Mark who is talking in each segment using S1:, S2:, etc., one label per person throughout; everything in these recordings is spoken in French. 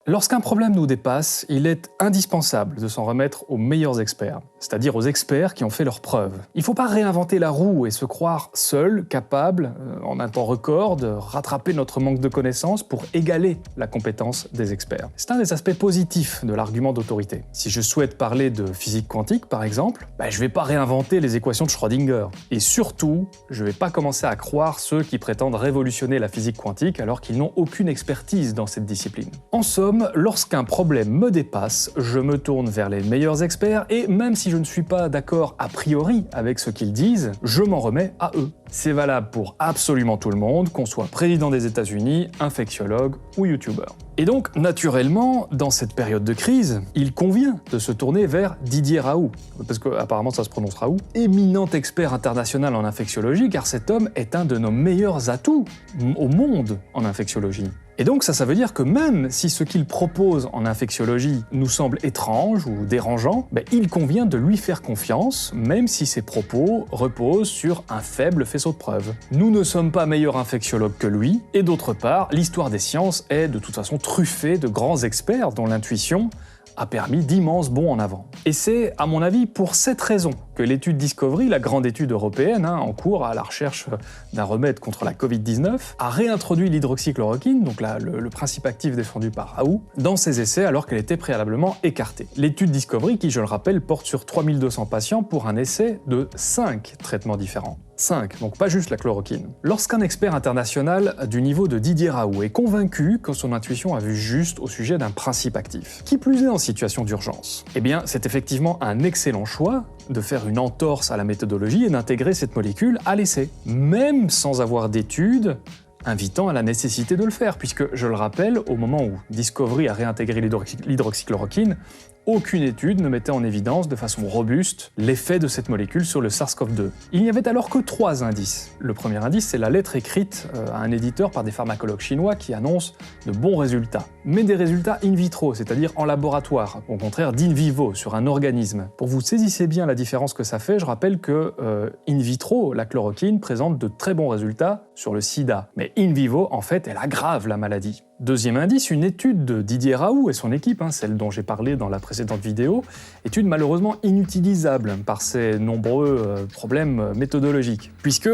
S1: Lorsqu'un problème nous dépasse, il est indispensable de s'en remettre aux meilleurs experts, c'est-à-dire aux experts qui ont fait leurs preuves. Il ne faut pas réinventer la roue et se croire seul, capable, en un temps record, de rattraper notre manque de connaissances pour égaler la compétence des experts. C'est un des aspects positifs de l'argument d'autorité. Si je souhaite parler de physique quantique, par exemple, je ne vais pas réinventer les équations de Schrödinger. Et surtout, je ne vais pas commencer à croire ceux qui prétendent révolutionner la physique quantique alors qu'ils n'ont aucune expertise dans cette discipline. En somme, lorsqu'un problème me dépasse, je me tourne vers les meilleurs experts et même si je ne suis pas d'accord a priori avec ce qu'ils disent, je m'en remets à eux. C'est valable pour absolument tout le monde, qu'on soit président des États-Unis, infectiologue ou youtubeur. Et donc, naturellement, dans cette période de crise, il convient de se tourner vers Didier Raoult, parce qu'apparemment ça se prononce Raoult, éminent expert international en infectiologie, car cet homme est un de nos meilleurs atouts au monde en infectiologie. Et donc ça veut dire que même si ce qu'il propose en infectiologie nous semble étrange ou dérangeant, il convient de lui faire confiance, même si ses propos reposent sur un faible faisceau de preuves. Nous ne sommes pas meilleurs infectiologues que lui, et d'autre part, l'histoire des sciences est de toute façon truffée de grands experts dont l'intuition a permis d'immenses bonds en avant. Et c'est, à mon avis, pour cette raison que l'étude Discovery, la grande étude européenne en cours à la recherche d'un remède contre la Covid-19, a réintroduit l'hydroxychloroquine, donc le principe actif défendu par Raoult, dans ses essais alors qu'elle était préalablement écartée. L'étude Discovery, qui je le rappelle, porte sur 3200 patients pour un essai de 5 traitements différents. 5, donc pas juste la chloroquine. Lorsqu'un expert international du niveau de Didier Raoult est convaincu que son intuition a vu juste au sujet d'un principe actif, qui plus est en situation d'urgence, c'est effectivement un excellent choix de faire une entorse à la méthodologie et d'intégrer cette molécule à l'essai, même sans avoir d'études invitant à la nécessité de le faire, puisque, je le rappelle, au moment où Discovery a réintégré l'hydroxychloroquine, aucune étude ne mettait en évidence de façon robuste l'effet de cette molécule sur le SARS-CoV-2. Il n'y avait alors que 3 indices. Le premier indice, c'est la lettre écrite à un éditeur par des pharmacologues chinois qui annoncent de bons résultats. Mais des résultats in vitro, c'est-à-dire en laboratoire, au contraire d'in vivo, sur un organisme. Pour que vous saisissiez bien la différence que ça fait, je rappelle que in vitro, la chloroquine présente de très bons résultats sur le sida. Mais in vivo, en fait, elle aggrave la maladie. Deuxième indice, une étude de Didier Raoult et son équipe, celle dont j'ai parlé dans la précédente vidéo, étude malheureusement inutilisable par ses nombreux problèmes méthodologiques. Puisque,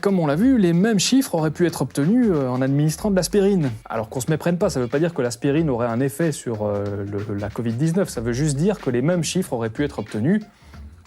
S1: comme on l'a vu, les mêmes chiffres auraient pu être obtenus en administrant de l'aspirine. Alors qu'on se méprenne pas, ça veut pas dire que l'aspirine aurait un effet sur la Covid-19, ça veut juste dire que les mêmes chiffres auraient pu être obtenus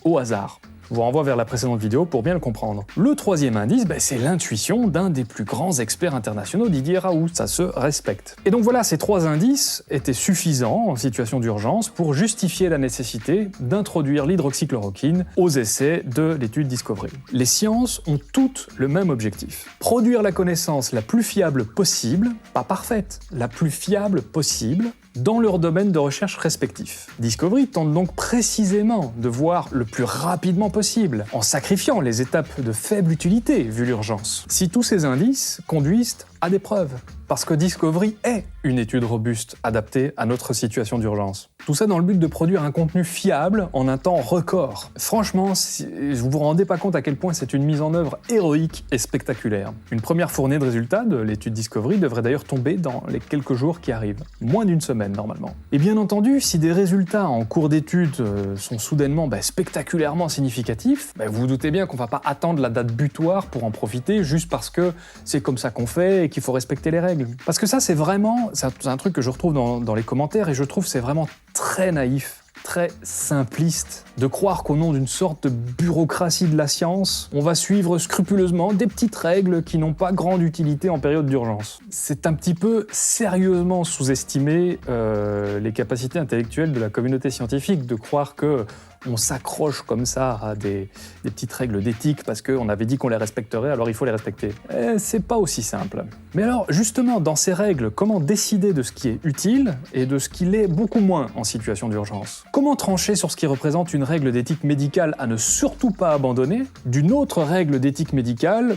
S1: au hasard. Je vous renvoie vers la précédente vidéo pour bien le comprendre. Le troisième indice, c'est l'intuition d'un des plus grands experts internationaux, Didier Raoult, ça se respecte. Et donc voilà, ces 3 indices étaient suffisants en situation d'urgence pour justifier la nécessité d'introduire l'hydroxychloroquine aux essais de l'étude Discovery. Les sciences ont toutes le même objectif. Produire la connaissance la plus fiable possible, pas parfaite, la plus fiable possible, dans leur domaine de recherche respectif. Discovery tente donc précisément de voir le plus rapidement possible, en sacrifiant les étapes de faible utilité vu l'urgence. Si tous ces indices conduisent à des preuves, parce que Discovery est une étude robuste adaptée à notre situation d'urgence. Tout ça dans le but de produire un contenu fiable en un temps record. Franchement, vous vous rendez pas compte à quel point c'est une mise en œuvre héroïque et spectaculaire. Une première fournée de résultats de l'étude Discovery devrait d'ailleurs tomber dans les quelques jours qui arrivent. Moins d'une semaine normalement. Et bien entendu, si des résultats en cours d'étude sont soudainement spectaculairement significatifs, vous vous doutez bien qu'on va pas attendre la date butoir pour en profiter juste parce que c'est comme ça qu'on fait et qu'il faut respecter les règles. Parce que ça, c'est un truc que je retrouve dans les commentaires et je trouve que c'est vraiment très naïf, très simpliste, de croire qu'au nom d'une sorte de bureaucratie de la science, on va suivre scrupuleusement des petites règles qui n'ont pas grande utilité en période d'urgence. C'est un petit peu sérieusement sous-estimer les capacités intellectuelles de la communauté scientifique, de croire que on s'accroche comme ça à des petites règles d'éthique parce qu'on avait dit qu'on les respecterait, alors il faut les respecter. C'est pas aussi simple. Mais alors, justement, dans ces règles, comment décider de ce qui est utile et de ce qui l'est beaucoup moins en situation d'urgence? Comment trancher sur ce qui représente une règle d'éthique médicale à ne surtout pas abandonner d'une autre règle d'éthique médicale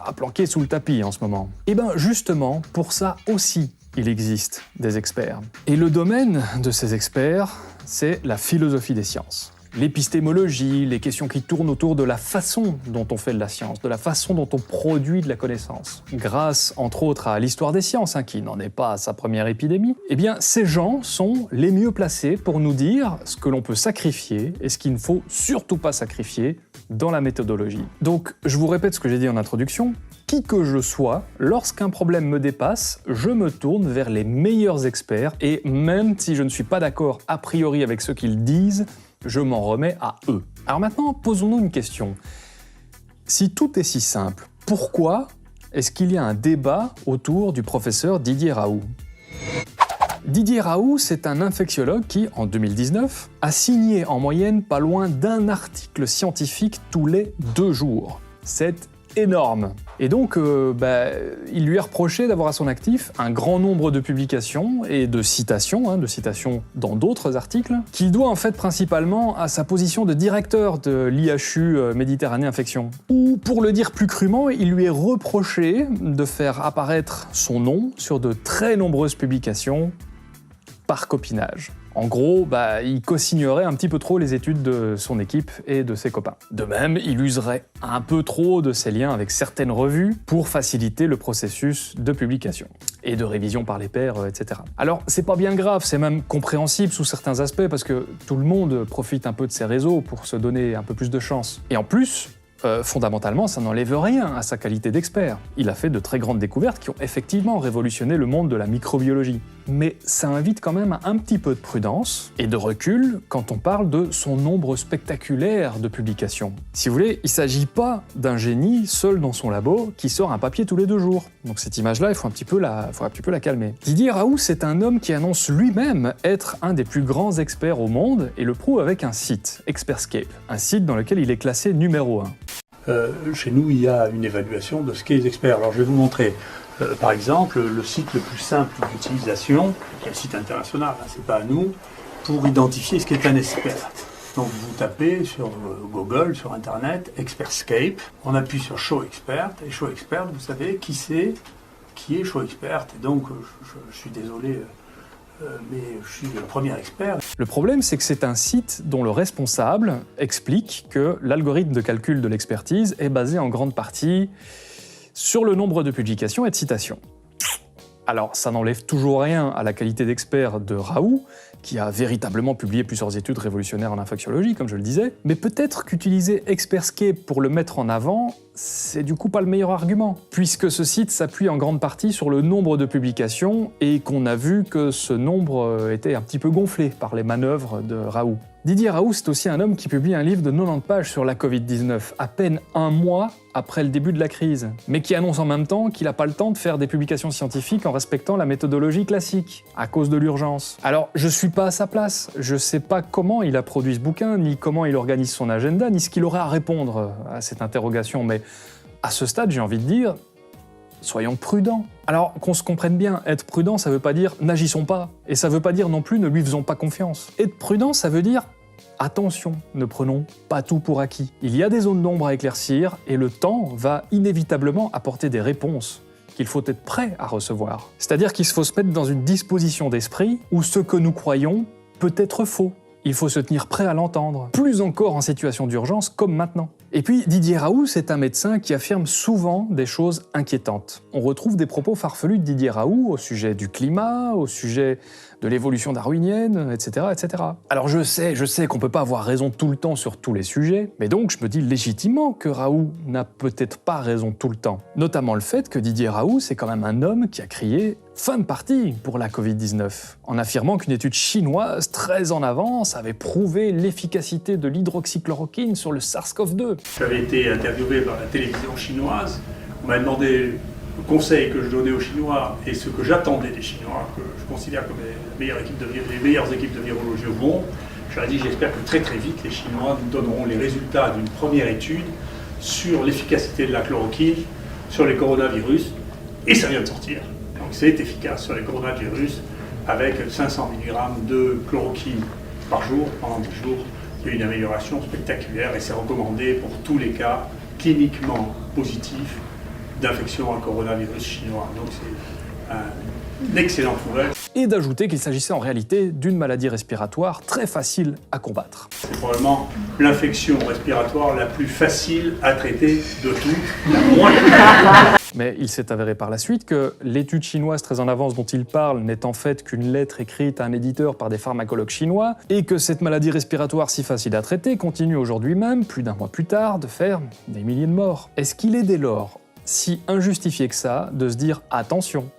S1: à planquer sous le tapis en ce moment? Justement, pour ça aussi, il existe des experts. Et le domaine de ces experts, c'est la philosophie des sciences. l'épistémologie, les questions qui tournent autour de la façon dont on fait de la science, de la façon dont on produit de la connaissance. Grâce, entre autres, à l'histoire des sciences, qui n'en est pas à sa première épidémie, eh bien, ces gens sont les mieux placés pour nous dire ce que l'on peut sacrifier et ce qu'il ne faut surtout pas sacrifier dans la méthodologie. Donc, je vous répète ce que j'ai dit en introduction, qui que je sois, lorsqu'un problème me dépasse, je me tourne vers les meilleurs experts et même si je ne suis pas d'accord a priori avec ce qu'ils disent, je m'en remets à eux. Alors maintenant, posons-nous une question. Si tout est si simple, pourquoi est-ce qu'il y a un débat autour du professeur Didier Raoult ? Didier Raoult, c'est un infectiologue qui, en 2019, a signé en moyenne pas loin d'un article scientifique tous les 2 jours. C'est énorme. Et donc, il lui est reproché d'avoir à son actif un grand nombre de publications et de citations dans d'autres articles, qu'il doit en fait principalement à sa position de directeur de l'IHU Méditerranée Infection. Ou, pour le dire plus crûment, il lui est reproché de faire apparaître son nom sur de très nombreuses publications par copinage. En gros, il co-signerait un petit peu trop les études de son équipe et de ses copains. De même, il userait un peu trop de ses liens avec certaines revues pour faciliter le processus de publication et de révision par les pairs, etc. Alors, c'est pas bien grave, c'est même compréhensible sous certains aspects parce que tout le monde profite un peu de ses réseaux pour se donner un peu plus de chance. Et en plus, fondamentalement, ça n'enlève rien à sa qualité d'expert. Il a fait de très grandes découvertes qui ont effectivement révolutionné le monde de la microbiologie. Mais ça invite quand même à un petit peu de prudence et de recul quand on parle de son nombre spectaculaire de publications. Si vous voulez, il ne s'agit pas d'un génie seul dans son labo qui sort un papier tous les 2 jours. Donc cette image-là, il faut un petit peu la calmer. Didier Raoult, c'est un homme qui annonce lui-même être un des plus grands experts au monde et le prouve avec un site, Expertscape, un site dans lequel il est classé numéro 1.
S2: Chez nous, il y a une évaluation de ce qu'est les experts. Alors je vais vous montrer, par exemple, le site le plus simple d'utilisation, qui est un site international, c'est pas à nous, pour identifier ce qu'est un expert. Donc vous tapez sur Google, sur Internet, Expertscape, on appuie sur Show Expert, et Show Expert, vous savez qui est Show Expert, et donc je suis désolé, mais je suis le premier expert.
S1: Le problème, c'est que c'est un site dont le responsable explique que l'algorithme de calcul de l'expertise est basé en grande partie sur le nombre de publications et de citations. Alors, ça n'enlève toujours rien à la qualité d'expert de Raoult, qui a véritablement publié plusieurs études révolutionnaires en infectiologie, comme je le disais, mais peut-être qu'utiliser Expertscape pour le mettre en avant, c'est du coup pas le meilleur argument, puisque ce site s'appuie en grande partie sur le nombre de publications et qu'on a vu que ce nombre était un petit peu gonflé par les manœuvres de Raoult. Didier Raoult, c'est aussi un homme qui publie un livre de 90 pages sur la Covid-19, à peine 1 mois après le début de la crise, mais qui annonce en même temps qu'il n'a pas le temps de faire des publications scientifiques en respectant la méthodologie classique, à cause de l'urgence. Alors, je suis pas à sa place, je sais pas comment il a produit ce bouquin, ni comment il organise son agenda, ni ce qu'il aurait à répondre à cette interrogation, mais à ce stade, j'ai envie de dire, soyons prudents. Alors, qu'on se comprenne bien, être prudent, ça veut pas dire n'agissons pas, et ça veut pas dire non plus ne lui faisons pas confiance. Être prudent, ça veut dire attention, ne prenons pas tout pour acquis. Il y a des zones d'ombre à éclaircir, et le temps va inévitablement apporter des réponses qu'il faut être prêt à recevoir. C'est-à-dire qu'il faut se mettre dans une disposition d'esprit où ce que nous croyons peut être faux. Il faut se tenir prêt à l'entendre, plus encore en situation d'urgence comme maintenant. Et puis Didier Raoult, c'est un médecin qui affirme souvent des choses inquiétantes. On retrouve des propos farfelus de Didier Raoult au sujet du climat, au sujet de l'évolution darwinienne, etc., etc. Alors je sais qu'on peut pas avoir raison tout le temps sur tous les sujets, mais donc je me dis légitimement que Raoult n'a peut-être pas raison tout le temps. Notamment le fait que Didier Raoult, c'est quand même un homme qui a crié « fin de partie » pour la Covid-19, en affirmant qu'une étude chinoise très en avance avait prouvé l'efficacité de l'hydroxychloroquine sur le SARS-CoV-2.
S2: J'avais été interviewé par la télévision chinoise, on m'a demandé le conseil que je donnais aux Chinois et ce que j'attendais des Chinois, que je considère comme les meilleures équipes de virologie au monde. Je leur ai dit, j'espère que très très vite les Chinois nous donneront les résultats d'une première étude sur l'efficacité de la chloroquine sur les coronavirus, et ça vient de sortir. Donc c'est efficace sur les coronavirus avec 500 mg de chloroquine par jour pendant 10 jours. Il y a une amélioration spectaculaire et c'est recommandé pour tous les cas cliniquement positifs d'infection à coronavirus chinois. Donc c'est une excellente nouvelle.
S1: et d'ajouter qu'il s'agissait en réalité d'une maladie respiratoire très facile à combattre.
S2: C'est probablement l'infection respiratoire la plus facile à traiter de tout, la moins.
S1: Mais il s'est avéré par la suite que l'étude chinoise très en avance dont il parle n'est en fait qu'une lettre écrite à un éditeur par des pharmacologues chinois, et que cette maladie respiratoire si facile à traiter continue aujourd'hui même, plus d'un mois plus tard, de faire des milliers de morts. Est-ce qu'il est dès lors si injustifié que ça de se dire « Attention,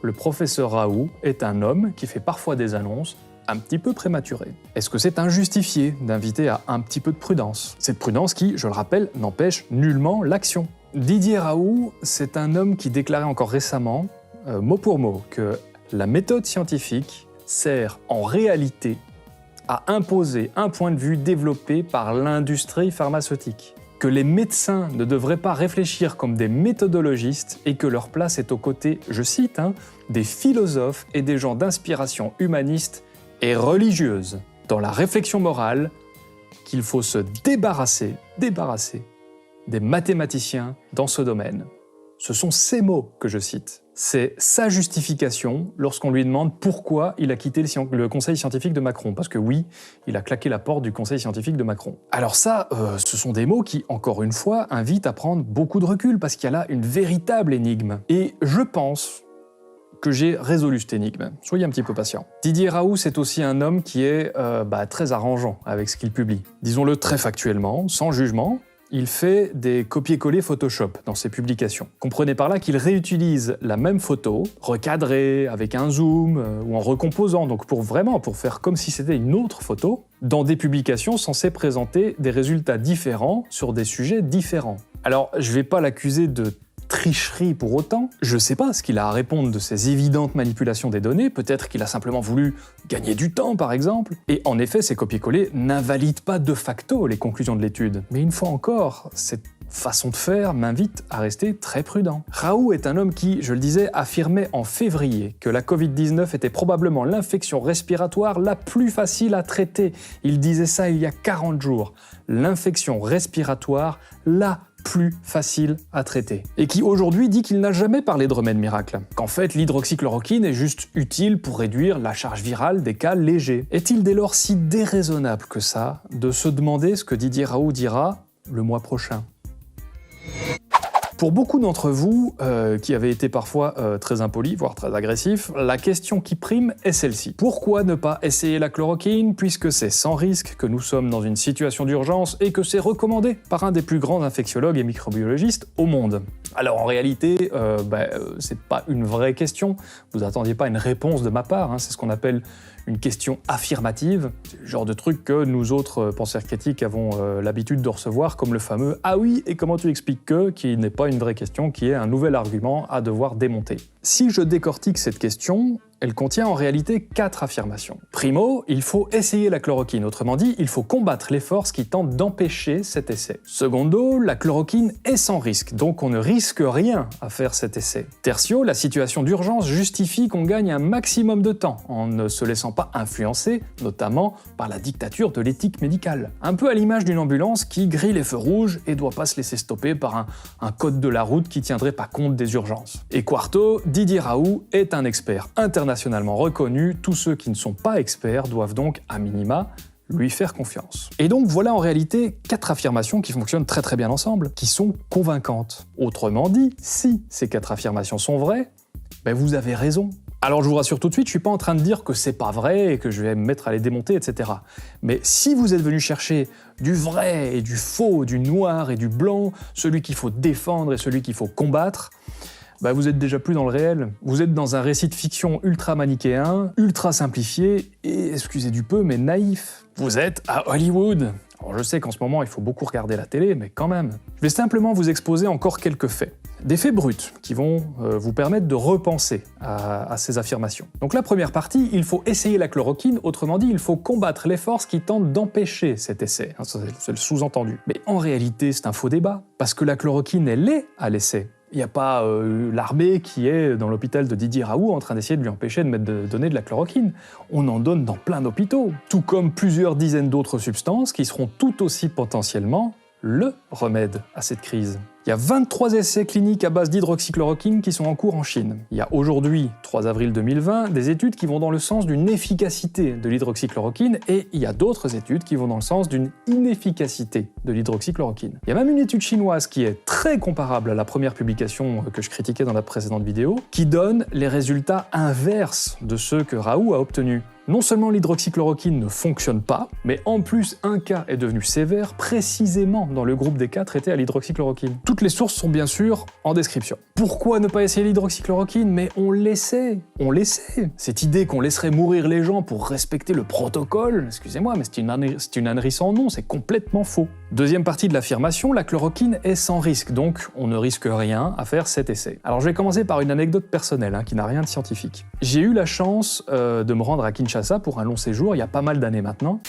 S1: le professeur Raoult est un homme qui fait parfois des annonces un petit peu prématurées ». Est-ce que c'est injustifié d'inviter à un petit peu de prudence? Cette prudence qui, je le rappelle, n'empêche nullement l'action. Didier Raoult, c'est un homme qui déclarait encore récemment, mot pour mot, que la méthode scientifique sert en réalité à imposer un point de vue développé par l'industrie pharmaceutique, que les médecins ne devraient pas réfléchir comme des méthodologistes et que leur place est aux côtés, je cite, des philosophes et des gens d'inspiration humaniste et religieuse, dans la réflexion morale, qu'il faut se débarrasser des mathématiciens dans ce domaine. Ce sont ces mots que je cite. C'est sa justification lorsqu'on lui demande pourquoi il a quitté le conseil scientifique de Macron. Parce que oui, il a claqué la porte du conseil scientifique de Macron. Alors ça, ce sont des mots qui, encore une fois, invitent à prendre beaucoup de recul parce qu'il y a là une véritable énigme. Et je pense que j'ai résolu cette énigme. Soyez un petit peu patient. Didier Raoult, c'est aussi un homme qui est très arrangeant avec ce qu'il publie. Disons-le très factuellement, sans jugement. Il fait des copier-coller Photoshop dans ses publications. Comprenez par là qu'il réutilise la même photo, recadrée, avec un zoom, ou en recomposant, donc pour faire comme si c'était une autre photo, dans des publications censées présenter des résultats différents sur des sujets différents. Alors, je vais pas l'accuser de tricherie pour autant. Je sais pas ce qu'il a à répondre de ces évidentes manipulations des données, peut-être qu'il a simplement voulu gagner du temps par exemple. Et en effet, ces copier-coller n'invalident pas de facto les conclusions de l'étude. Mais une fois encore, cette façon de faire m'invite à rester très prudent. Raoult est un homme qui, je le disais, affirmait en février que la Covid-19 était probablement l'infection respiratoire la plus facile à traiter. Il disait ça il y a 40 jours. L'infection respiratoire la plus facile à traiter. Et qui aujourd'hui dit qu'il n'a jamais parlé de remède miracle. Qu'en fait, l'hydroxychloroquine est juste utile pour réduire la charge virale des cas légers. Est-il dès lors si déraisonnable que ça de se demander ce que Didier Raoult dira le mois prochain ? Pour beaucoup d'entre vous, qui avez été parfois très impolis, voire très agressifs, la question qui prime est celle-ci. Pourquoi ne pas essayer la chloroquine puisque c'est sans risque, que nous sommes dans une situation d'urgence et que c'est recommandé par un des plus grands infectiologues et microbiologistes au monde? Alors en réalité, c'est pas une vraie question. Vous attendiez pas une réponse de ma part, c'est ce qu'on appelle une question affirmative. C'est le genre de truc que nous autres penseurs critiques avons l'habitude de recevoir, comme le fameux « Ah oui, et comment tu expliques que ?» qui n'est pas une vraie question, qui est un nouvel argument à devoir démonter. Si je décortique cette question, elle contient en réalité 4 affirmations. Primo, il faut essayer la chloroquine, autrement dit, il faut combattre les forces qui tentent d'empêcher cet essai. Secondo, la chloroquine est sans risque, donc on ne risque rien à faire cet essai. Tertio, la situation d'urgence justifie qu'on gagne un maximum de temps, en ne se laissant pas influencer, notamment par la dictature de l'éthique médicale. Un peu à l'image d'une ambulance qui grille les feux rouges et doit pas se laisser stopper par un code de la route qui tiendrait pas compte des urgences. Et quarto, Didier Raoult est un expert internationalement reconnu, tous ceux qui ne sont pas experts doivent donc, à minima, lui faire confiance. Et donc voilà en réalité 4 affirmations qui fonctionnent très très bien ensemble, qui sont convaincantes. Autrement dit, si ces 4 affirmations sont vraies, vous avez raison. Alors je vous rassure tout de suite, je suis pas en train de dire que c'est pas vrai et que je vais me mettre à les démonter, etc. Mais si vous êtes venu chercher du vrai et du faux, du noir et du blanc, celui qu'il faut défendre et celui qu'il faut combattre, vous êtes déjà plus dans le réel. Vous êtes dans un récit de fiction ultra manichéen, ultra simplifié et, excusez du peu, mais naïf. Vous êtes à Hollywood. Alors je sais qu'en ce moment il faut beaucoup regarder la télé, mais quand même. Je vais simplement vous exposer encore quelques faits. Des faits bruts qui vont vous permettre de repenser à ces affirmations. Donc la première partie, il faut essayer la chloroquine, autrement dit, il faut combattre les forces qui tentent d'empêcher cet essai. C'est le sous-entendu. Mais en réalité, c'est un faux débat, parce que la chloroquine, elle est à l'essai. Il n'y a pas l'armée qui est dans l'hôpital de Didier Raoult en train d'essayer de lui empêcher de donner de la chloroquine. On en donne dans plein d'hôpitaux, tout comme plusieurs dizaines d'autres substances qui seront tout aussi potentiellement le remède à cette crise. Il y a 23 essais cliniques à base d'hydroxychloroquine qui sont en cours en Chine. Il y a aujourd'hui, 3 avril 2020, des études qui vont dans le sens d'une efficacité de l'hydroxychloroquine et il y a d'autres études qui vont dans le sens d'une inefficacité de l'hydroxychloroquine. Il y a même une étude chinoise qui est très comparable à la première publication que je critiquais dans la précédente vidéo, qui donne les résultats inverses de ceux que Raoult a obtenus. Non seulement l'hydroxychloroquine ne fonctionne pas, mais en plus un cas est devenu sévère précisément dans le groupe des cas traités à l'hydroxychloroquine. Toutes les sources sont bien sûr en description. Pourquoi ne pas essayer l'hydroxychloroquine? Mais on l'essaie. Cette idée qu'on laisserait mourir les gens pour respecter le protocole, excusez-moi, mais c'est une ânerie sans nom, c'est complètement faux. Deuxième partie de l'affirmation, la chloroquine est sans risque, donc on ne risque rien à faire cet essai. Alors je vais commencer par une anecdote personnelle, qui n'a rien de scientifique. J'ai eu la chance de me rendre à Kinshasa pour un long séjour, il y a pas mal d'années maintenant.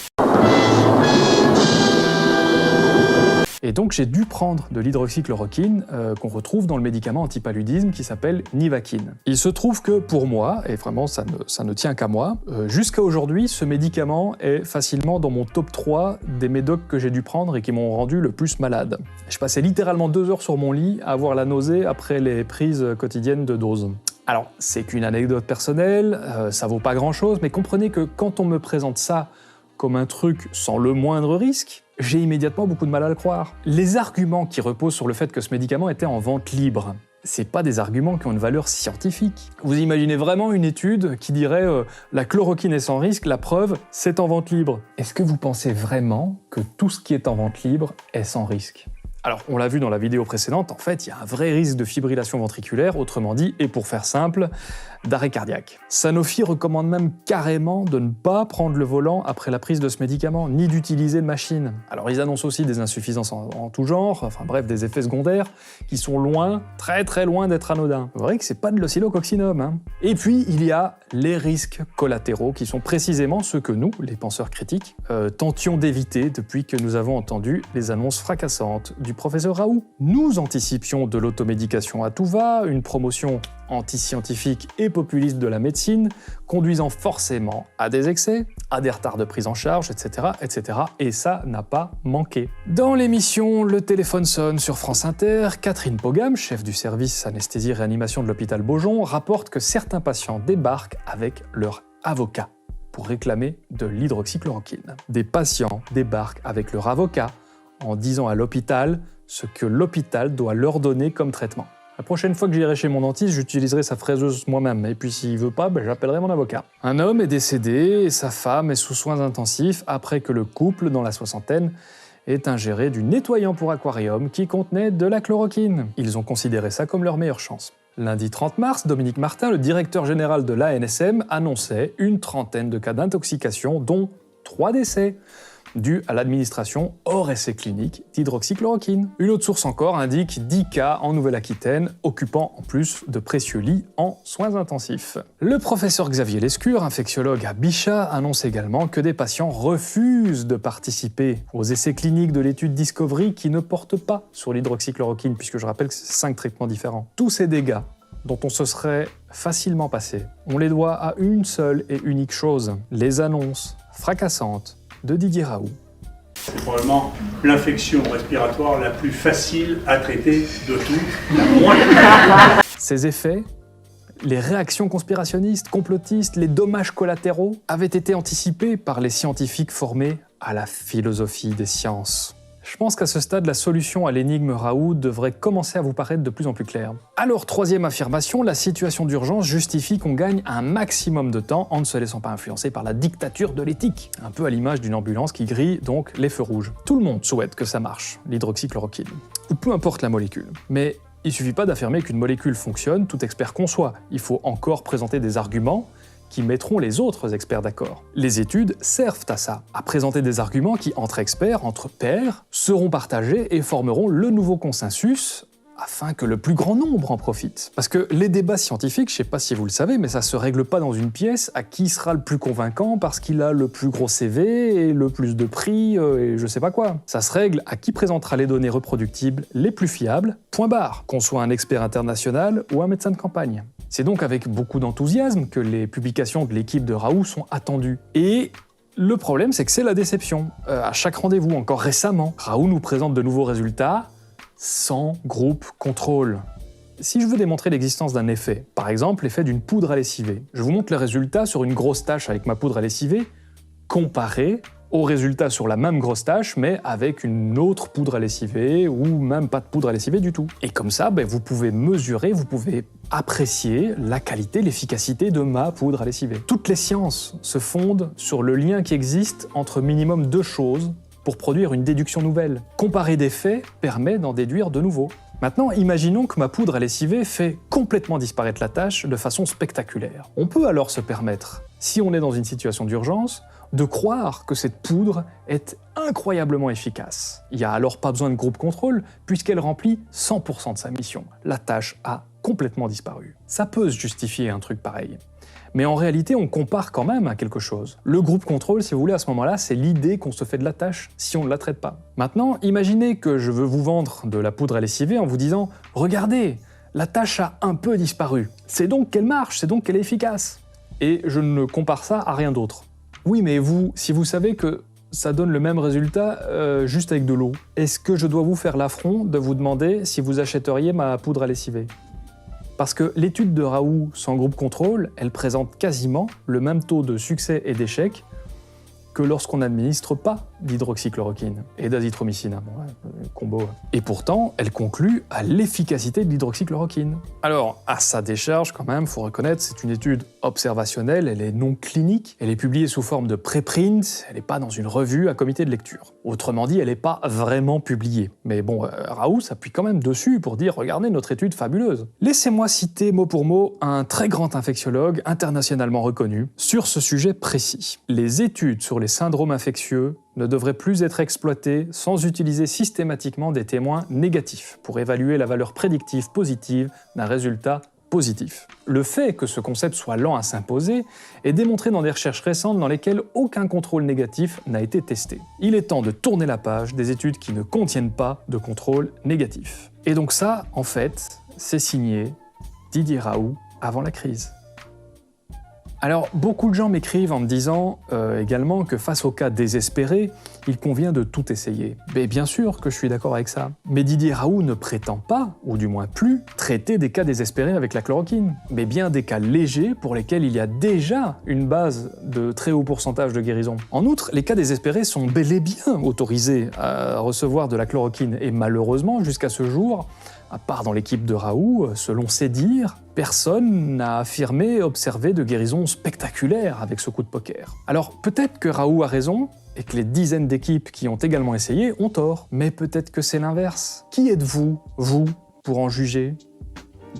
S1: Et donc j'ai dû prendre de l'hydroxychloroquine qu'on retrouve dans le médicament antipaludisme qui s'appelle Nivaquine. Il se trouve que pour moi, et vraiment ça ne tient qu'à moi, jusqu'à aujourd'hui, ce médicament est facilement dans mon top 3 des médocs que j'ai dû prendre et qui m'ont rendu le plus malade. Je passais littéralement 2 heures sur mon lit à avoir la nausée après les prises quotidiennes de doses. Alors, c'est qu'une anecdote personnelle, ça vaut pas grand-chose, mais comprenez que quand on me présente ça comme un truc sans le moindre risque, j'ai immédiatement beaucoup de mal à le croire. Les arguments qui reposent sur le fait que ce médicament était en vente libre, c'est pas des arguments qui ont une valeur scientifique. Vous imaginez vraiment une étude qui dirait la chloroquine est sans risque, la preuve, c'est en vente libre. Est-ce que vous pensez vraiment que tout ce qui est en vente libre est sans risque ? Alors, on l'a vu dans la vidéo précédente, en fait, il y a un vrai risque de fibrillation ventriculaire, autrement dit, et pour faire simple, d'arrêt cardiaque. Sanofi recommande même carrément de ne pas prendre le volant après la prise de ce médicament, ni d'utiliser de machine. Alors, ils annoncent aussi des insuffisances en tout genre, enfin bref, des effets secondaires qui sont loin, très très loin d'être anodins. Vous verrez que c'est pas de l'oscillococcinum, Et puis, il y a les risques collatéraux, qui sont précisément ceux que nous, les penseurs critiques, tentions d'éviter depuis que nous avons entendu les annonces fracassantes du professeur Raoult. Nous anticipions de l'automédication à tout va, une promotion anti-scientifique et populiste de la médecine, conduisant forcément à des excès, à des retards de prise en charge, etc., etc. Et ça n'a pas manqué. Dans l'émission, le téléphone sonne sur France Inter. Catherine Pogam, chef du service anesthésie-réanimation de l'hôpital Beaujon, rapporte que certains patients débarquent avec leur avocat pour réclamer de l'hydroxychloroquine. Des patients débarquent avec leur avocat en disant à l'hôpital ce que l'hôpital doit leur donner comme traitement. La prochaine fois que j'irai chez mon dentiste, j'utiliserai sa fraiseuse moi-même, et puis s'il veut pas, j'appellerai mon avocat. Un homme est décédé et sa femme est sous soins intensifs après que le couple, dans la soixantaine, ait ingéré du nettoyant pour aquarium qui contenait de la chloroquine. Ils ont considéré ça comme leur meilleure chance. Lundi 30 mars, Dominique Martin, le directeur général de l'ANSM, annonçait une trentaine de cas d'intoxication, dont 3 décès. Dû à l'administration hors essai clinique d'hydroxychloroquine. Une autre source encore indique 10 cas en Nouvelle-Aquitaine, occupant en plus de précieux lits en soins intensifs. Le professeur Xavier Lescure, infectiologue à Bichat, annonce également que des patients refusent de participer aux essais cliniques de l'étude Discovery qui ne portent pas sur l'hydroxychloroquine, puisque je rappelle que c'est 5 traitements différents. Tous ces dégâts dont on se serait facilement passé, on les doit à une seule et unique chose, les annonces fracassantes de Didier Raoult.
S2: C'est probablement l'infection respiratoire la plus facile à traiter de tout, la moins.
S1: Ces effets, les réactions conspirationnistes, complotistes, les dommages collatéraux avaient été anticipés par les scientifiques formés à la philosophie des sciences. Je pense qu'à ce stade, la solution à l'énigme Raoult devrait commencer à vous paraître de plus en plus claire. Alors, troisième affirmation, la situation d'urgence justifie qu'on gagne un maximum de temps en ne se laissant pas influencer par la dictature de l'éthique. Un peu à l'image d'une ambulance qui grille donc les feux rouges. Tout le monde souhaite que ça marche, l'hydroxychloroquine. Ou peu importe la molécule. Mais il suffit pas d'affirmer qu'une molécule fonctionne, tout expert qu'on soit. Il faut encore présenter des arguments qui mettront les autres experts d'accord. Les études servent à ça, à présenter des arguments qui, entre experts, entre pairs, seront partagés et formeront le nouveau consensus afin que le plus grand nombre en profite. Parce que les débats scientifiques, je sais pas si vous le savez, mais ça se règle pas dans une pièce à qui sera le plus convaincant parce qu'il a le plus gros CV et le plus de prix et je sais pas quoi. Ça se règle à qui présentera les données reproductibles les plus fiables, point barre, qu'on soit un expert international ou un médecin de campagne. C'est donc avec beaucoup d'enthousiasme que les publications de l'équipe de Raoult sont attendues. Et le problème, c'est que c'est la déception. À chaque rendez-vous, encore récemment, Raoult nous présente de nouveaux résultats sans groupe contrôle. Si je veux démontrer l'existence d'un effet, par exemple l'effet d'une poudre à lessiver, je vous montre le résultat sur une grosse tache avec ma poudre à lessiver, comparé au résultat sur la même grosse tache, mais avec une autre poudre à lessiver, ou même pas de poudre à lessiver du tout. Et comme ça, vous pouvez mesurer, vous pouvez apprécier la qualité, l'efficacité de ma poudre à lessiver. Toutes les sciences se fondent sur le lien qui existe entre minimum deux choses pour produire une déduction nouvelle. Comparer des faits permet d'en déduire de nouveaux. Maintenant, imaginons que ma poudre à lessiver fait complètement disparaître la tache de façon spectaculaire. On peut alors se permettre, si on est dans une situation d'urgence, de croire que cette poudre est incroyablement efficace. Il n'y a alors pas besoin de groupe contrôle puisqu'elle remplit 100% de sa mission. La tâche a complètement disparu. Ça peut se justifier un truc pareil. Mais en réalité, on compare quand même à quelque chose. Le groupe contrôle, si vous voulez, à ce moment-là, c'est l'idée qu'on se fait de la tâche si on ne la traite pas. Maintenant, imaginez que je veux vous vendre de la poudre à lessiver en vous disant « Regardez, la tâche a un peu disparu. C'est donc qu'elle marche, c'est donc qu'elle est efficace. » Et je ne compare ça à rien d'autre. Oui, mais vous, si vous savez que ça donne le même résultat juste avec de l'eau, est-ce que je dois vous faire l'affront de vous demander si vous achèteriez ma poudre à lessiver ? Parce que l'étude de Raoult sans groupe contrôle, elle présente quasiment le même taux de succès et d'échec que lorsqu'on n'administre pas d'hydroxychloroquine et d'azithromycine, combo. Et pourtant, elle conclut à l'efficacité de l'hydroxychloroquine. Alors, à sa décharge, quand même, faut reconnaître, c'est une étude observationnelle, elle est non clinique, elle est publiée sous forme de préprint, elle n'est pas dans une revue à comité de lecture. Autrement dit, elle n'est pas vraiment publiée. Mais bon, Raoult s'appuie quand même dessus pour dire « Regardez notre étude fabuleuse ». Laissez-moi citer mot pour mot un très grand infectiologue internationalement reconnu sur ce sujet précis. Les études sur les syndromes infectieux ne devraient plus être exploitées sans utiliser systématiquement des témoins négatifs pour évaluer la valeur prédictive positive d'un résultat positif. Le fait que ce concept soit lent à s'imposer est démontré dans des recherches récentes dans lesquelles aucun contrôle négatif n'a été testé. Il est temps de tourner la page des études qui ne contiennent pas de contrôle négatif. Et donc ça, en fait, c'est signé Didier Raoult avant la crise. Alors, beaucoup de gens m'écrivent en me disant également que face aux cas désespérés, il convient de tout essayer. Mais bien sûr que je suis d'accord avec ça. Mais Didier Raoult ne prétend pas, ou du moins plus, traiter des cas désespérés avec la chloroquine, mais bien des cas légers pour lesquels il y a déjà une base de très haut pourcentage de guérison. En outre, les cas désespérés sont bel et bien autorisés à recevoir de la chloroquine, et malheureusement, jusqu'à ce jour, à part dans l'équipe de Raoult, selon ses dires, personne n'a affirmé observer de guérison spectaculaire avec ce coup de poker. Alors peut-être que Raoult a raison, et que les dizaines d'équipes qui ont également essayé ont tort. Mais peut-être que c'est l'inverse. Qui êtes-vous, vous, pour en juger ?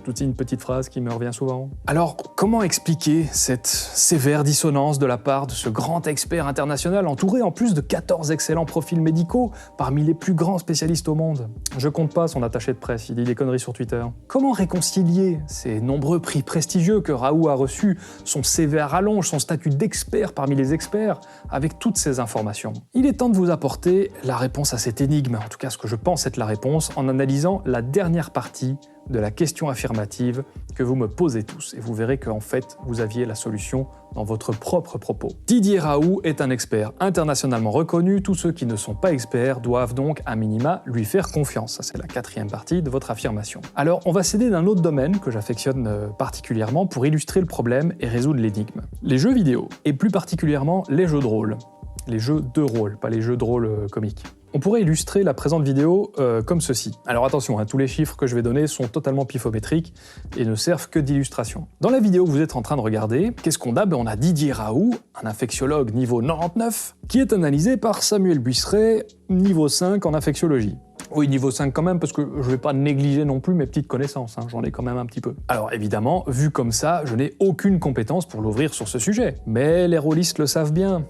S1: Toute une petite phrase qui me revient souvent. Alors, comment expliquer cette sévère dissonance de la part de ce grand expert international entouré en plus de 14 excellents profils médicaux parmi les plus grands spécialistes au monde ? Je compte pas son attaché de presse, il dit des conneries sur Twitter. Comment réconcilier ces nombreux prix prestigieux que Raoult a reçus, son CV à rallonge, son statut d'expert parmi les experts, avec toutes ces informations ? Il est temps de vous apporter la réponse à cette énigme, en tout cas ce que je pense être la réponse, en analysant la dernière partie de la question affirmative que vous me posez tous, et vous verrez qu'en fait, vous aviez la solution dans votre propre propos. Didier Raoult est un expert internationalement reconnu, tous ceux qui ne sont pas experts doivent donc, à minima, lui faire confiance. Ça, c'est la quatrième partie de votre affirmation. Alors, on va s'aider d'un autre domaine que j'affectionne particulièrement pour illustrer le problème et résoudre l'énigme. Les jeux vidéo, et plus particulièrement les jeux de rôle. Les jeux de rôle, pas les jeux de rôle comiques. On pourrait illustrer la présente vidéo comme ceci. Alors attention, tous les chiffres que je vais donner sont totalement pifométriques et ne servent que d'illustration. Dans la vidéo que vous êtes en train de regarder, qu'est-ce qu'on a ? On a Didier Raoult, un infectiologue niveau 99, qui est analysé par Samuel Buisseret, niveau 5 en infectiologie. Oui, niveau 5 quand même, parce que je vais pas négliger non plus mes petites connaissances, j'en ai quand même un petit peu. Alors évidemment, vu comme ça, je n'ai aucune compétence pour l'ouvrir sur ce sujet. Mais les rôlistes le savent bien.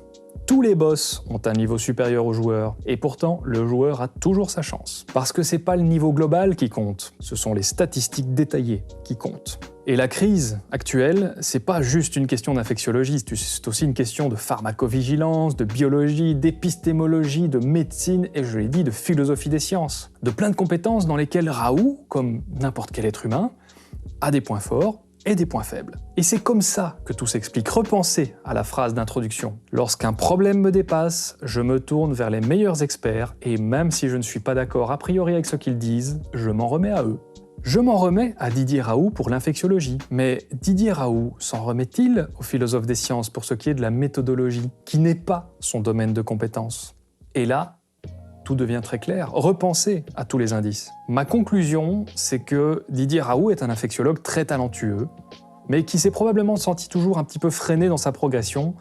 S1: Tous les boss ont un niveau supérieur au joueur, et pourtant le joueur a toujours sa chance. Parce que c'est pas le niveau global qui compte, ce sont les statistiques détaillées qui comptent. Et la crise actuelle, c'est pas juste une question d'infectiologie, c'est aussi une question de pharmacovigilance, de biologie, d'épistémologie, de médecine, et je l'ai dit, de philosophie des sciences. De plein de compétences dans lesquelles Raoult, comme n'importe quel être humain, a des points forts et des points faibles. Et c'est comme ça que tout s'explique. Repensez à la phrase d'introduction. Lorsqu'un problème me dépasse, je me tourne vers les meilleurs experts et même si je ne suis pas d'accord a priori avec ce qu'ils disent, je m'en remets à eux. Je m'en remets à Didier Raoult pour l'infectiologie. Mais Didier Raoult s'en remet-il au philosophe des sciences pour ce qui est de la méthodologie, qui n'est pas son domaine de compétence? Et là, tout devient très clair. Repensez à tous les indices. Ma conclusion, c'est que Didier Raoult est un infectiologue très talentueux, mais qui s'est probablement senti toujours un petit peu freiné dans sa progression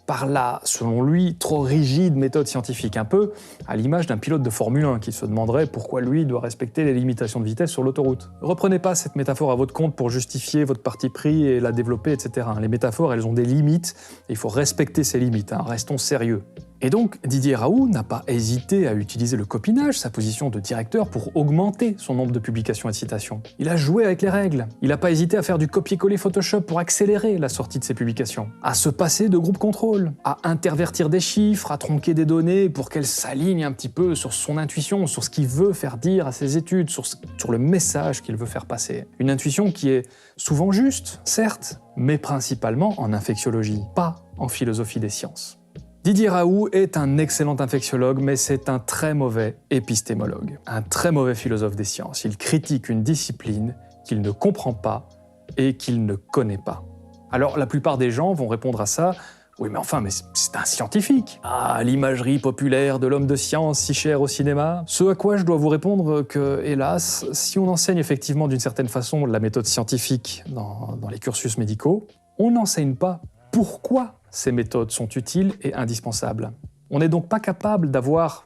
S1: par la, selon lui, trop rigide méthode scientifique, un peu à l'image d'un pilote de Formule 1 qui se demanderait pourquoi lui doit respecter les limitations de vitesse sur l'autoroute. Reprenez pas cette métaphore à votre compte pour justifier votre parti pris et la développer, etc. Les métaphores, elles ont des limites, et il faut respecter ces limites, restons sérieux. Et donc, Didier Raoult n'a pas hésité à utiliser le copinage, sa position de directeur, pour augmenter son nombre de publications et de citations. Il a joué avec les règles. Il n'a pas hésité à faire du copier-coller Photoshop pour accélérer la sortie de ses publications, à se passer de groupe contrôle, à intervertir des chiffres, à tronquer des données pour qu'elles s'alignent un petit peu sur son intuition, sur ce qu'il veut faire dire à ses études, sur le message qu'il veut faire passer. Une intuition qui est souvent juste, certes, mais principalement en infectiologie, pas en philosophie des sciences. Didier Raoult est un excellent infectiologue, mais c'est un très mauvais épistémologue, un très mauvais philosophe des sciences. Il critique une discipline qu'il ne comprend pas et qu'il ne connaît pas. Alors la plupart des gens vont répondre à ça « Oui, mais enfin, c'est un scientifique !» Ah, l'imagerie populaire de l'homme de science si cher au cinéma. Ce à quoi je dois vous répondre que, hélas, si on enseigne effectivement d'une certaine façon la méthode scientifique dans les cursus médicaux, on n'enseigne pas pourquoi ces méthodes sont utiles et indispensables. On n'est donc pas capable d'avoir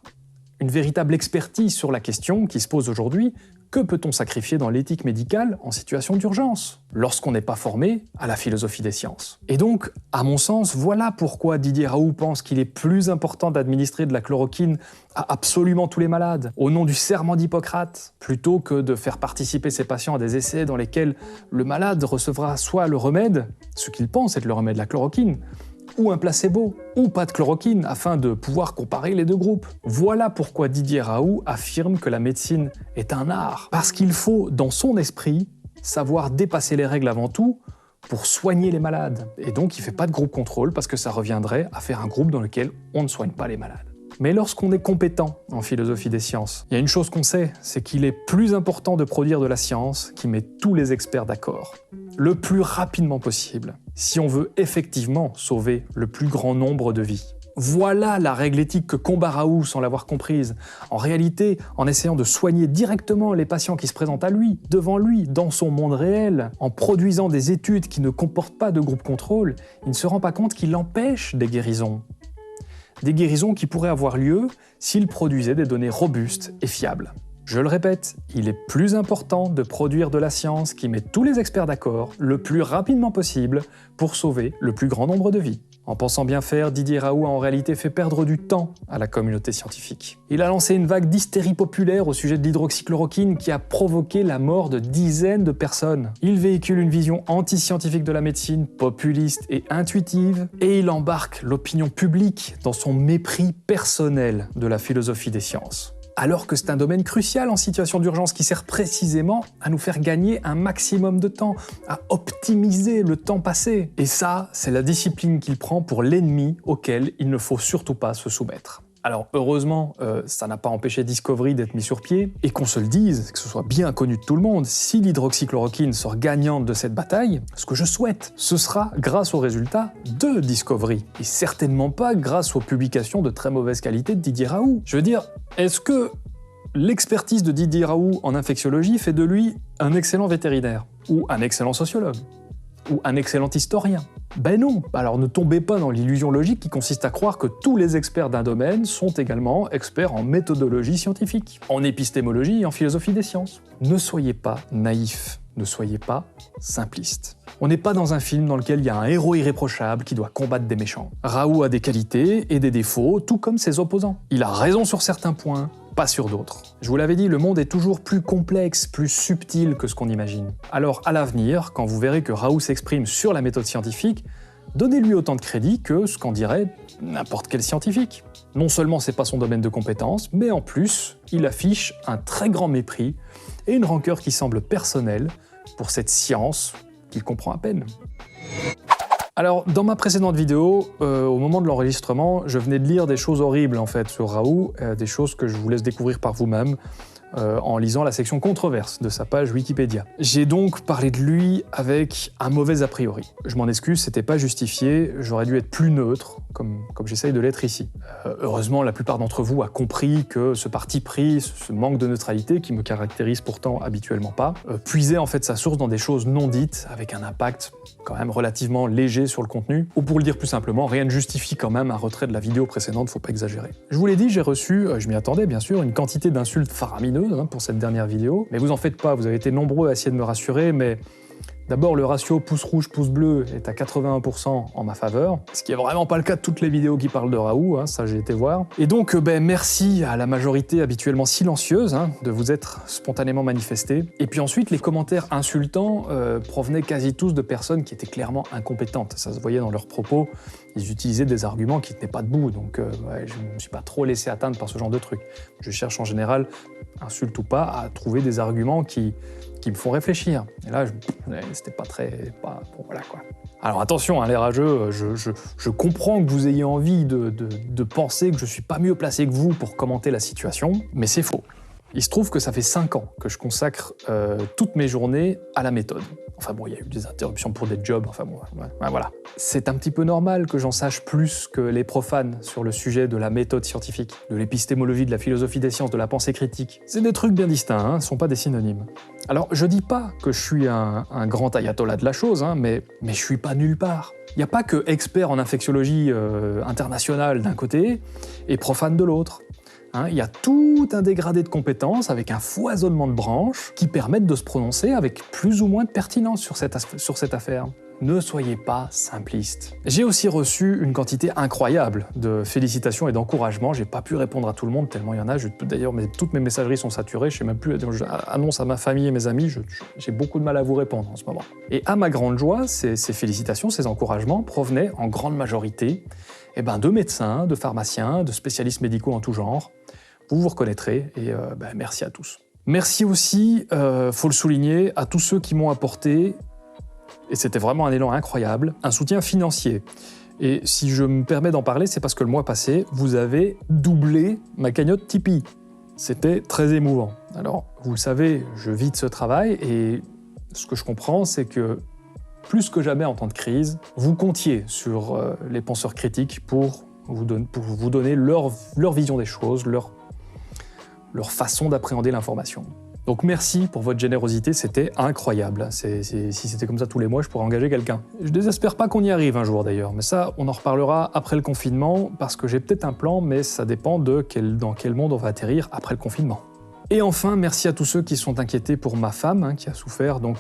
S1: une véritable expertise sur la question qui se pose aujourd'hui: que peut-on sacrifier dans l'éthique médicale en situation d'urgence, lorsqu'on n'est pas formé à la philosophie des sciences? Et donc, à mon sens, voilà pourquoi Didier Raoult pense qu'il est plus important d'administrer de la chloroquine à absolument tous les malades, au nom du serment d'Hippocrate, plutôt que de faire participer ses patients à des essais dans lesquels le malade recevra soit le remède, ce qu'il pense être le remède, la chloroquine, ou un placebo, ou pas de chloroquine, afin de pouvoir comparer les deux groupes. Voilà pourquoi Didier Raoult affirme que la médecine est un art. Parce qu'il faut, dans son esprit, savoir dépasser les règles avant tout pour soigner les malades. Et donc il ne fait pas de groupe contrôle, parce que ça reviendrait à faire un groupe dans lequel on ne soigne pas les malades. Mais lorsqu'on est compétent en philosophie des sciences, il y a une chose qu'on sait, c'est qu'il est plus important de produire de la science qui met tous les experts d'accord, le plus rapidement possible, si on veut effectivement sauver le plus grand nombre de vies. Voilà la règle éthique que combat Raoult sans l'avoir comprise. En réalité, en essayant de soigner directement les patients qui se présentent à lui, devant lui, dans son monde réel, en produisant des études qui ne comportent pas de groupe contrôle, il ne se rend pas compte qu'il empêche des guérisons. Des guérisons qui pourraient avoir lieu s'il produisait des données robustes et fiables. Je le répète, il est plus important de produire de la science qui met tous les experts d'accord le plus rapidement possible pour sauver le plus grand nombre de vies. En pensant bien faire, Didier Raoult a en réalité fait perdre du temps à la communauté scientifique. Il a lancé une vague d'hystérie populaire au sujet de l'hydroxychloroquine qui a provoqué la mort de dizaines de personnes. Il véhicule une vision anti-scientifique de la médecine, populiste et intuitive, et il embarque l'opinion publique dans son mépris personnel de la philosophie des sciences. Alors que c'est un domaine crucial en situation d'urgence qui sert précisément à nous faire gagner un maximum de temps, à optimiser le temps passé. Et ça, c'est la discipline qu'il prend pour l'ennemi auquel il ne faut surtout pas se soumettre. Alors heureusement, ça n'a pas empêché Discovery d'être mis sur pied, et qu'on se le dise, que ce soit bien connu de tout le monde, si l'hydroxychloroquine sort gagnante de cette bataille, ce que je souhaite, ce sera grâce aux résultats de Discovery, et certainement pas grâce aux publications de très mauvaise qualité de Didier Raoult. Je veux dire, est-ce que l'expertise de Didier Raoult en infectiologie fait de lui un excellent vétérinaire, ou un excellent sociologue, ou un excellent historien? Ben non. Alors ne tombez pas dans l'illusion logique qui consiste à croire que tous les experts d'un domaine sont également experts en méthodologie scientifique, en épistémologie et en philosophie des sciences. Ne soyez pas naïfs, ne soyez pas simplistes. On n'est pas dans un film dans lequel il y a un héros irréprochable qui doit combattre des méchants. Raoult a des qualités et des défauts, tout comme ses opposants. Il a raison sur certains points, pas sur d'autres. Je vous l'avais dit, le monde est toujours plus complexe, plus subtil que ce qu'on imagine. Alors à l'avenir, quand vous verrez que Raoult s'exprime sur la méthode scientifique, donnez-lui autant de crédit que ce qu'en dirait n'importe quel scientifique. Non seulement c'est pas son domaine de compétence, mais en plus, il affiche un très grand mépris et une rancœur qui semble personnelle pour cette science qu'il comprend à peine. Alors, dans ma précédente vidéo, au moment de l'enregistrement, je venais de lire des choses horribles en fait sur Raoult, des choses que je vous laisse découvrir par vous-même. En lisant la section controverse de sa page Wikipédia. J'ai donc parlé de lui avec un mauvais a priori. Je m'en excuse, c'était pas justifié, j'aurais dû être plus neutre, comme j'essaye de l'être ici. Heureusement, la plupart d'entre vous a compris que ce parti pris, ce manque de neutralité, qui me caractérise pourtant habituellement pas, puisait en fait sa source dans des choses non dites, avec un impact quand même relativement léger sur le contenu, ou pour le dire plus simplement, rien ne justifie quand même un retrait de la vidéo précédente, faut pas exagérer. Je vous l'ai dit, j'ai reçu, je m'y attendais bien sûr, une quantité d'insultes faramineuses pour cette dernière vidéo. Mais vous en faites pas, vous avez été nombreux à essayer de me rassurer, mais d'abord le ratio pouce rouge, pouce bleu est à 81% en ma faveur, ce qui est vraiment pas le cas de toutes les vidéos qui parlent de Raoult, ça j'ai été voir. Et donc merci à la majorité habituellement silencieuse de vous être spontanément manifestés. Et puis ensuite, les commentaires insultants provenaient quasi tous de personnes qui étaient clairement incompétentes. Ça se voyait dans leurs propos. Ils utilisaient des arguments qui tenaient pas debout, donc je ne me suis pas trop laissé atteindre par ce genre de trucs. Je cherche en général, insulte ou pas, à trouver des arguments qui me font réfléchir. Et là, c'était pas très... bon, voilà quoi. Alors attention, les rageux, je comprends que vous ayez envie de penser que je suis pas mieux placé que vous pour commenter la situation, mais c'est faux. Il se trouve que ça fait 5 ans que je consacre toutes mes journées à la méthode. Enfin bon, il y a eu des interruptions pour des jobs, enfin bon, voilà. C'est un petit peu normal que j'en sache plus que les profanes sur le sujet de la méthode scientifique, de l'épistémologie, de la philosophie des sciences, de la pensée critique. C'est des trucs bien distincts, ce sont pas des synonymes. Alors, je dis pas que je suis un grand ayatollah de la chose, mais je suis pas nulle part. Il n'y a pas que expert en infectiologie internationale d'un côté et profane de l'autre. Il y a tout un dégradé de compétences avec un foisonnement de branches qui permettent de se prononcer avec plus ou moins de pertinence sur cette affaire. Ne soyez pas simpliste. J'ai aussi reçu une quantité incroyable de félicitations et d'encouragements. J'ai pas pu répondre à tout le monde tellement il y en a. D'ailleurs, toutes mes messageries sont saturées. Je sais même plus. J'annonce à ma famille et mes amis. J'ai beaucoup de mal à vous répondre en ce moment. Et à ma grande joie, ces félicitations, ces encouragements provenaient en grande majorité de médecins, de pharmaciens, de spécialistes médicaux en tout genre. Vous vous reconnaîtrez et merci à tous. Merci aussi, faut le souligner, à tous ceux qui m'ont apporté, et c'était vraiment un élan incroyable, un soutien financier. Et si je me permets d'en parler, c'est parce que le mois passé, vous avez doublé ma cagnotte Tipeee. C'était très émouvant. Alors, vous le savez, je vis de ce travail et ce que je comprends, c'est que plus que jamais en temps de crise, vous comptiez sur les penseurs critiques pour vous donner leur vision des choses, leur façon d'appréhender l'information. Donc merci pour votre générosité, c'était incroyable. Si c'était comme ça tous les mois, je pourrais engager quelqu'un. Je désespère pas qu'on y arrive un jour d'ailleurs, mais ça, on en reparlera après le confinement, parce que j'ai peut-être un plan, mais ça dépend dans quel monde on va atterrir après le confinement. Et enfin, merci à tous ceux qui sont inquiétés pour ma femme, qui a souffert donc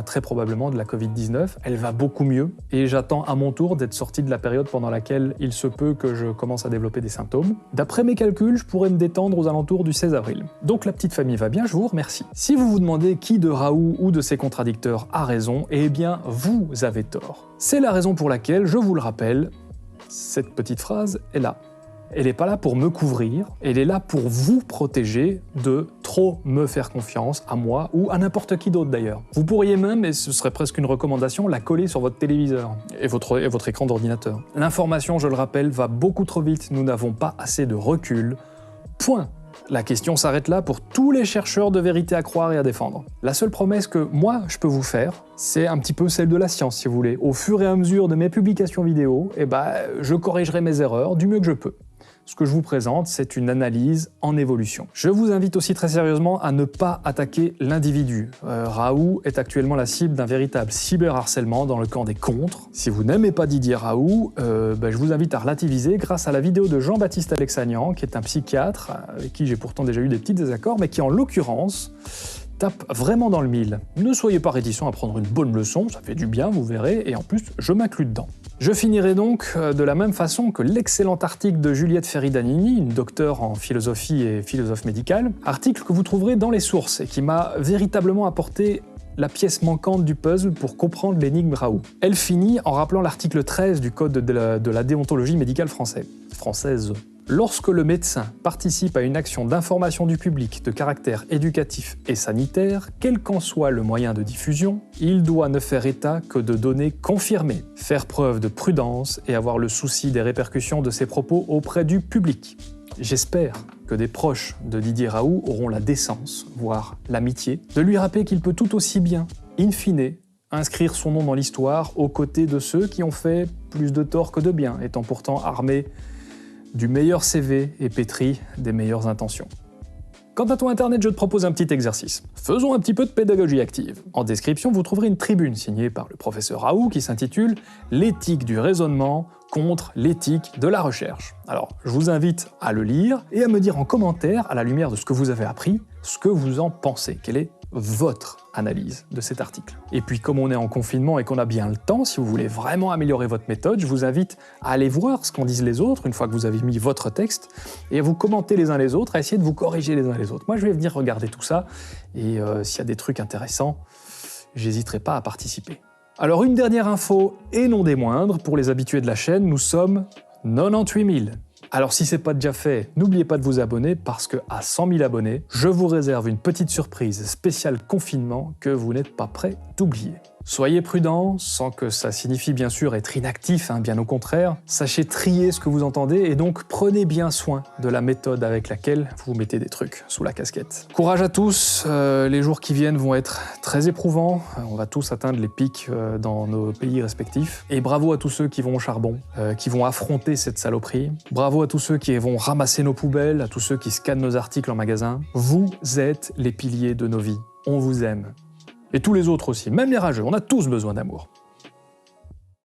S1: très probablement de la Covid-19. Elle va beaucoup mieux et j'attends à mon tour d'être sorti de la période pendant laquelle il se peut que je commence à développer des symptômes. D'après mes calculs, je pourrais me détendre aux alentours du 16 avril. Donc la petite famille va bien, je vous remercie. Si vous vous demandez qui de Raoult ou de ses contradicteurs a raison, eh bien vous avez tort. C'est la raison pour laquelle, je vous le rappelle, cette petite phrase est là. Elle n'est pas là pour me couvrir, elle est là pour vous protéger de trop me faire confiance à moi ou à n'importe qui d'autre d'ailleurs. Vous pourriez même, et ce serait presque une recommandation, la coller sur votre téléviseur et votre écran d'ordinateur. L'information, je le rappelle, va beaucoup trop vite, nous n'avons pas assez de recul. Point. La question s'arrête là pour tous les chercheurs de vérité à croire et à défendre. La seule promesse que moi je peux vous faire, c'est un petit peu celle de la science si vous voulez. Au fur et à mesure de mes publications vidéo, je corrigerai mes erreurs du mieux que je peux. Ce que je vous présente, c'est une analyse en évolution. Je vous invite aussi très sérieusement à ne pas attaquer l'individu. Raoult est actuellement la cible d'un véritable cyberharcèlement dans le camp des contres. Si vous n'aimez pas Didier Raoult, je vous invite à relativiser grâce à la vidéo de Jean-Baptiste Alexanian, qui est un psychiatre, avec qui j'ai pourtant déjà eu des petits désaccords, mais qui en l'occurrence tape vraiment dans le mille. Ne soyez pas réticents à prendre une bonne leçon, ça fait du bien, vous verrez, et en plus, je m'inclus dedans. Je finirai donc de la même façon que l'excellent article de Juliette Ferry-Danini, une docteure en philosophie et philosophe médicale, article que vous trouverez dans les sources et qui m'a véritablement apporté la pièce manquante du puzzle pour comprendre l'énigme Raoult. Elle finit en rappelant l'article 13 du Code de la déontologie médicale française. Lorsque le médecin participe à une action d'information du public de caractère éducatif et sanitaire, quel qu'en soit le moyen de diffusion, il doit ne faire état que de données confirmées, faire preuve de prudence et avoir le souci des répercussions de ses propos auprès du public. J'espère que des proches de Didier Raoult auront la décence, voire l'amitié, de lui rappeler qu'il peut tout aussi bien, in fine, inscrire son nom dans l'histoire aux côtés de ceux qui ont fait plus de tort que de bien, étant pourtant armés du meilleur CV et pétri des meilleures intentions. Quant à toi Internet, je te propose un petit exercice. Faisons un petit peu de pédagogie active. En description, vous trouverez une tribune signée par le professeur Raoult qui s'intitule « L'éthique du raisonnement contre l'éthique de la recherche ». Alors, je vous invite à le lire et à me dire en commentaire, à la lumière de ce que vous avez appris, ce que vous en pensez. Quelle est votre analyse de cet article? Et puis, comme on est en confinement et qu'on a bien le temps, si vous voulez vraiment améliorer votre méthode, je vous invite à aller voir ce qu'en disent les autres, une fois que vous avez mis votre texte, et à vous commenter les uns les autres, à essayer de vous corriger les uns les autres. Moi, je vais venir regarder tout ça, et s'il y a des trucs intéressants, j'hésiterai pas à participer. Alors, une dernière info, et non des moindres, pour les habitués de la chaîne, nous sommes 98 000. Alors si c'est pas déjà fait, n'oubliez pas de vous abonner parce que à 100 000 abonnés, je vous réserve une petite surprise spéciale confinement que vous n'êtes pas prêts d'oublier. Soyez prudents, sans que ça signifie bien sûr être inactif, bien au contraire. Sachez trier ce que vous entendez et donc prenez bien soin de la méthode avec laquelle vous mettez des trucs sous la casquette. Courage à tous, les jours qui viennent vont être très éprouvants, on va tous atteindre les pics dans nos pays respectifs. Et bravo à tous ceux qui vont au charbon, qui vont affronter cette saloperie. Bravo à tous ceux qui vont ramasser nos poubelles, à tous ceux qui scannent nos articles en magasin. Vous êtes les piliers de nos vies, on vous aime. Et tous les autres aussi, même les rageux, on a tous besoin d'amour.